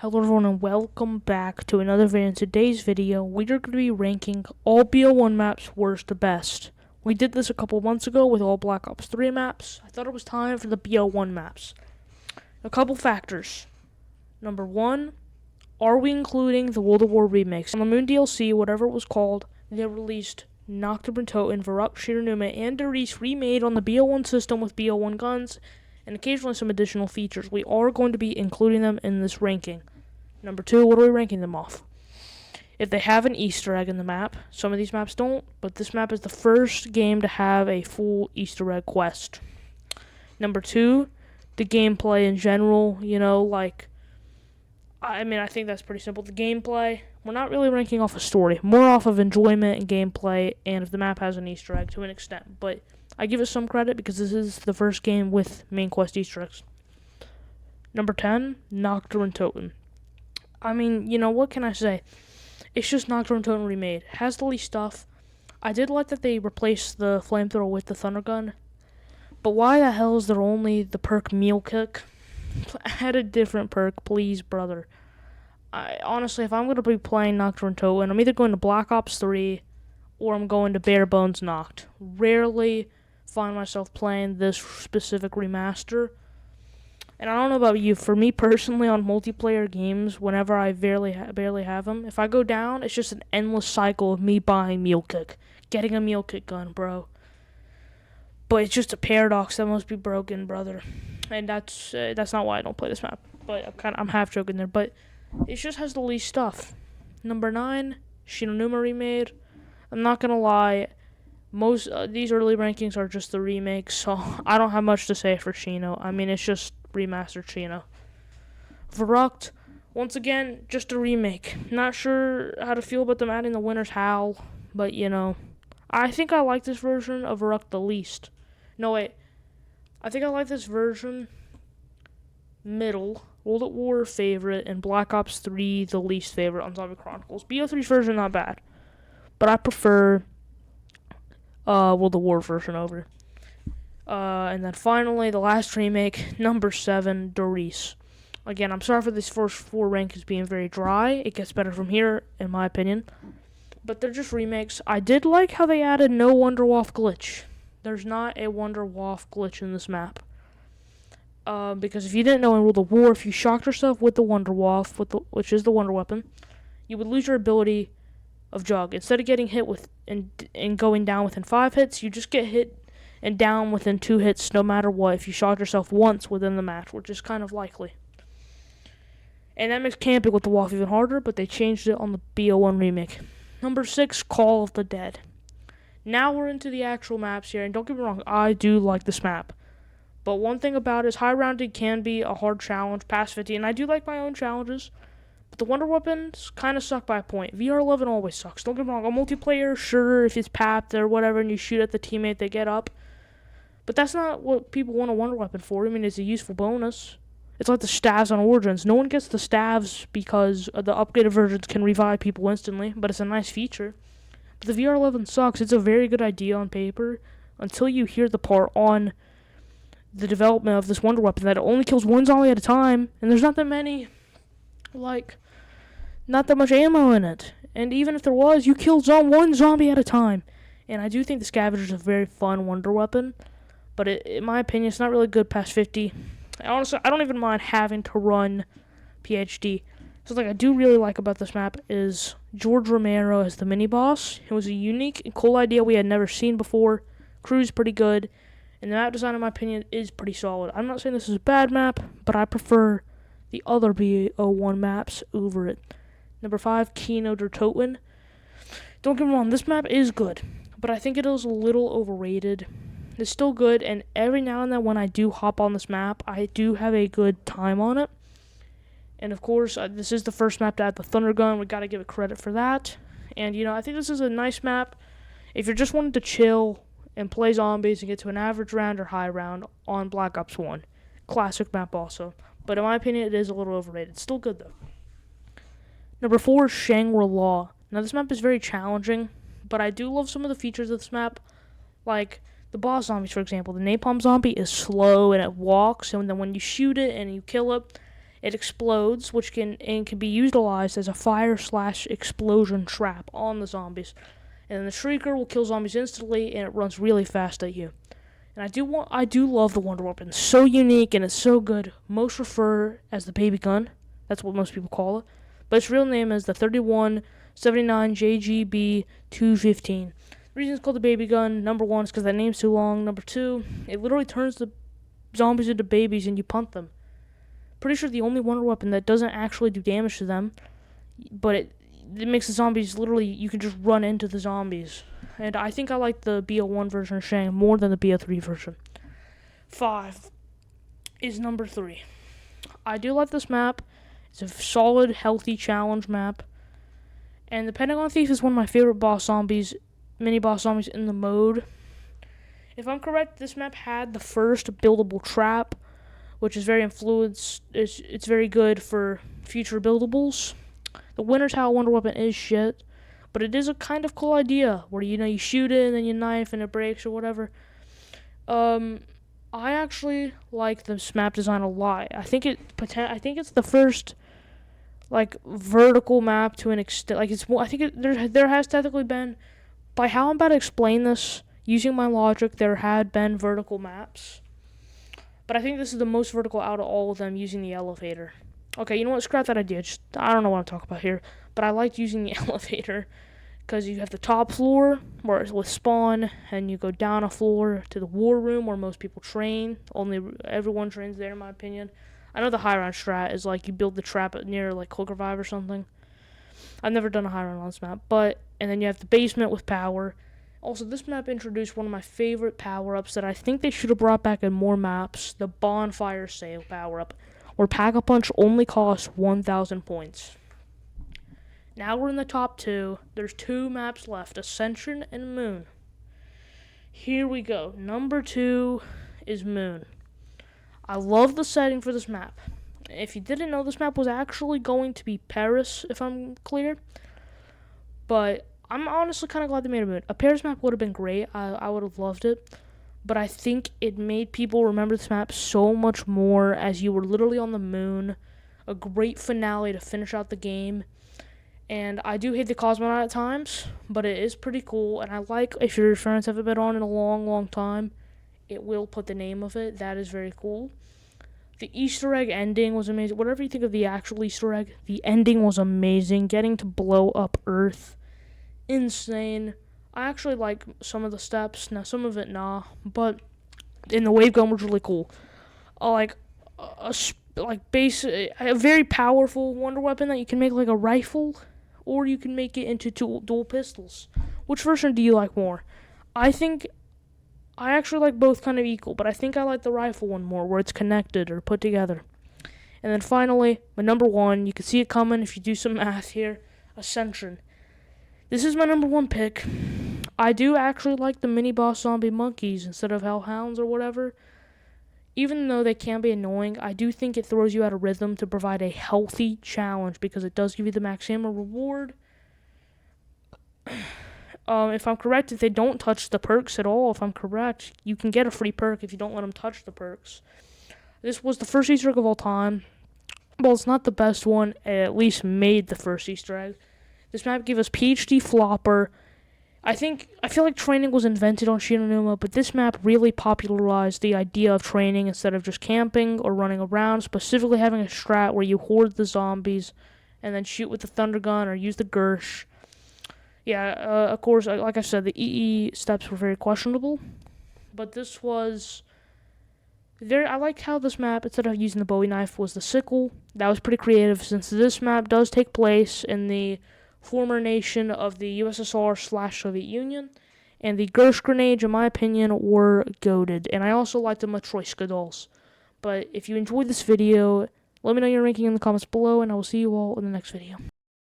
Hello everyone and welcome back to another video. In today's video, we are going to be ranking all Bo1 maps worst to best. We did this a couple months ago with all Black Ops 3 maps. I thought it was time for the Bo1 maps. A couple factors. Number one, are we including the World at War remakes? On the Moon DLC, whatever it was called, they released Nacht, Verrückt, Shirunuma, and Doris remade on the Bo1 system with Bo1 guns, and occasionally some additional features. We are going to be including them in this ranking. Number two, what are we ranking them off? If they have an Easter egg in the map, some of these maps don't, but this map is the first game to have a full Easter egg quest. Number two, the gameplay in general, I think that's pretty simple. The gameplay, we're not really ranking off a story, more off of enjoyment and gameplay, and if the map has an Easter egg to an extent, but I give it some credit because this is the first game with main quest Easter eggs. Number 10, Nacht. What can I say? It's just Nacht remade. Has the least stuff. I did like that they replaced the flamethrower with the thunder gun, but why the hell is there only the perk meal kick? Add a different perk, please, brother. Honestly, if I'm going to be playing Nacht, I'm either going to Black Ops 3 or I'm going to bare bones Nacht. Rarely find myself playing this specific remaster. And I don't know about you, for me personally on multiplayer games, whenever I barely have them, if I go down, it's just an endless cycle of me buying meal kick, getting a meal kick gun, bro. But it's just a paradox that must be broken, brother. And that's not why I don't play this map. But I'm half joking there, but it just has the least stuff. Number 9, Shirunuma remade. I'm not gonna lie, most these early rankings are just the remakes, so I don't have much to say for Shino. I mean, it's just remastered Shino. Verrückt, once again, just a remake. Not sure how to feel about them adding the Winter's Howl, but I think I like this version of Verrückt the least. No, wait. I think I like this version middle, World at War favorite, and Black Ops 3 the least favorite on Zombie Chronicles. BO3's version not bad, but I prefer World at War version over. And then finally, the last remake, number 7, Doris. Again, I'm sorry for these first 4 rankings being very dry. It gets better from here, in my opinion. But they're just remakes. I did like how they added no Wonderwaff glitch. There's not a Wonderwaff glitch in this map. Because if you didn't know in World of War, if you shocked yourself with the Wonderwaff, which is the Wonder Weapon, you would lose your ability of Jug. Instead of getting hit with and going down within 5 hits, you just get hit and down within 2 hits no matter what if you shot yourself once within the match, which is kind of likely. And that makes camping with the Waff even harder, but they changed it on the Bo1 remake. Number 6, Call of the Dead. Now we're into the actual maps here, and don't get me wrong, I do like this map. But one thing about it is high rounded can be a hard challenge, past 50, and I do like my own challenges. But the Wonder Weapons kind of suck by a point. VR11 always sucks. Don't get me wrong, on multiplayer, sure, if it's papped or whatever, and you shoot at the teammate, they get up. But that's not what people want a Wonder Weapon for. I mean, it's a useful bonus. It's like the staves on Origins. No one gets the staves because the upgraded versions can revive people instantly, but it's a nice feature. But the VR11 sucks. It's a very good idea on paper until you hear the part on the development of this Wonder Weapon that it only kills one zombie at a time, and there's not that much ammo in it. And even if there was, you kill one zombie at a time. And I do think the Scavenger is a very fun Wonder Weapon, but in my opinion, it's not really good past 50. Honestly, I don't even mind having to run PhD. Something I do really like about this map is George Romero as the mini-boss. It was a unique and cool idea we had never seen before. Crew's pretty good, and the map design, in my opinion, is pretty solid. I'm not saying this is a bad map, but I prefer the other Bo1 maps over it. Number 5, Kino der Toten. Don't get me wrong, this map is good, but I think it is a little overrated. It's still good, and every now and then when I do hop on this map, I do have a good time on it. And of course, this is the first map to add the Thunder Gun. We got to give it credit for that. And, I think this is a nice map if you're just wanting to chill and play zombies and get to an average round or high round on Black Ops 1. Classic map also. But in my opinion, it is a little overrated. Still good, though. Number 4, Shangri-La. Now, this map is very challenging, but I do love some of the features of this map. Like the boss zombies, for example. The napalm zombie is slow and it walks, and then when you shoot it and you kill it, It explodes, which can be utilized as a fire/explosion trap on the zombies. And then the Shrieker will kill zombies instantly, and it runs really fast at you. And I do love the Wonder Weapon. It's so unique and it's so good. Most refer as the baby gun. That's what most people call it. But its real name is the 3179 JGB 215. The reason it's called the baby gun, number one, is because that name's too long. Number two, it literally turns the zombies into babies and you punt them. Pretty sure the only Wonder Weapon that doesn't actually do damage to them, but it makes the zombies literally, you can just run into the zombies. And I think I like the Bo1 version of Shang more than the Bo3 version. 5 is number 3. I do like this map. It's a solid, healthy challenge map. And the Pentagon Thief is one of my favorite mini boss zombies in the mode. If I'm correct, this map had the first buildable trap, which is very influenced. It's very good for future buildables. The Winter Tower Wonder Weapon is shit, but it is a kind of cool idea where you shoot it and then you knife and it breaks or whatever. I actually like this map design a lot. I think it's the first vertical map to an extent. There has technically been, by how I'm about to explain this using my logic, there had been vertical maps, but I think this is the most vertical out of all of them using the elevator. Okay, you know what? Scrap that idea. I don't know what I'm talking about here, but I liked using the elevator because you have the top floor where it's with spawn, and you go down a floor to the war room where most people train. Everyone trains there, in my opinion. I know the high round strat is you build the trap near Quick Revive or something. I've never done a high round on this map, and then you have the basement with power. Also, this map introduced one of my favorite power-ups that I think they should have brought back in more maps, the Bonfire Sale power-up, where Pack-a-Punch only costs 1,000 points. Now we're in the top 2. There's 2 maps left, Ascension and Moon. Here we go. Number 2 is Moon. I love the setting for this map. If you didn't know, this map was actually going to be Paris, if I'm clear. But I'm honestly kind of glad they made a Moon. A Paris map would have been great. I would have loved it. But I think it made people remember this map so much more as you were literally on the moon. A great finale to finish out the game. And I do hate the cosmonaut at times, but it is pretty cool. And I like, if your friends haven't been on in a long, long time, it will put the name of it. That is very cool. The Easter egg ending was amazing. Whatever you think of the actual Easter egg, the ending was amazing. Getting to blow up Earth, insane. I actually like some of the steps. Now, some of it, nah. But in the wave gun was really cool. A very powerful Wonder Weapon that you can make like a rifle, or you can make it into dual pistols. Which version do you like more? I actually like both kind of equal, but I think I like the rifle one more, where it's connected or put together. And then finally, my number 1, you can see it coming if you do some math here, Ascension. This is my number 1 pick. I do actually like the mini-boss zombie monkeys instead of hellhounds or whatever. Even though they can be annoying, I do think it throws you out of rhythm to provide a healthy challenge because it does give you the maximum reward. If I'm correct, if they don't touch the perks at all, if I'm correct, you can get a free perk if you don't let them touch the perks. This was the first Easter egg of all time. Well, it's not the best one. It at least made the first Easter egg. This map gave us PhD Flopper. I feel like training was invented on Shinonuma, but this map really popularized the idea of training instead of just camping or running around, specifically having a strat where you hoard the zombies and then shoot with the thunder gun or use the Gersh. Yeah, of course, like I said, the EE steps were very questionable, but this was I like how this map, instead of using the Bowie knife, was the sickle. That was pretty creative, since this map does take place in the former nation of the USSR/Soviet Union, and the Gersh grenades, in my opinion, were goated. And I also like the Matryoshka dolls. But if you enjoyed this video, let me know your ranking in the comments below, and I will see you all in the next video.